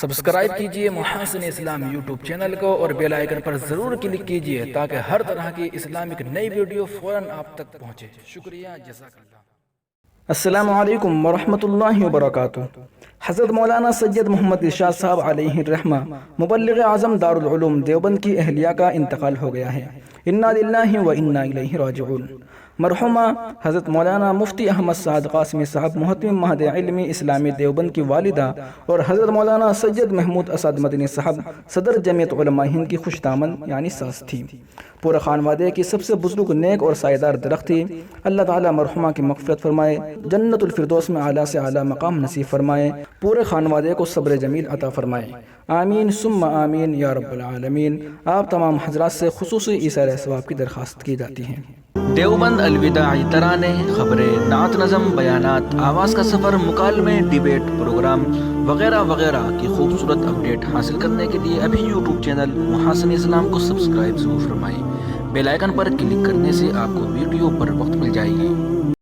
Subscribe کیجئے محاسن اسلام YouTube channel کو اور بیل آئیکن پر ضرور کلک کیجئے تاکہ ہر طرح کی اسلامک نئی ویڈیو فوراً آپ تک پہنچے۔ شکریہ، جزاک اللہ۔ السلام علیکم ورحمۃ اللہ وبرکاتہ۔ حضرت مولانا سید محمد ارشاد صاحب علیہ الرحمہ مبلغ اعظم دارالعلوم دیوبند کی اہلیہ کا انتقال ہو گیا ہے۔ انا للہ و انا الیہ راجعون۔ مرحومہ حضرت مولانا مفتی احمد سعد قاسمی صاحب محتمم مہد علمی اسلامی دیوبند کی والدہ اور حضرت مولانا سید محمود اسد مدنی صاحب صدر جمعیت علماء ہند کی خوش دامن یعنی ساس تھی۔ پورے خانوادے کی سب سے بزرگ نیک اور سائیدار درخت تھی۔ اللہ تعالیٰ مرحومہ کی مغفرت فرمائے، جنت الفردوس میں اعلیٰ سے اعلیٰ مقام نصیب فرمائے، پورے خانوادے کو صبر جمیل عطا فرمائے، آمین ثم آمین یا رب العالمین۔ آپ تمام حضرات سے خصوصی ایثار ثواب کی درخواست کی جاتی ہے۔ دیوبند الوداعی ترانے، خبریں، نعت نظم، بیانات، آواز کا سفر، مکالمے، ڈیبیٹ، پروگرام وغیرہ وغیرہ کی خوبصورت اپڈیٹ حاصل کرنے کے لیے ابھی یوٹیوب چینل محاسن اسلام کو سبسکرائب ضرور فرمائیں۔ بیل آئیکن پر کلک کرنے سے آپ کو ویڈیو پر وقت مل جائے گی۔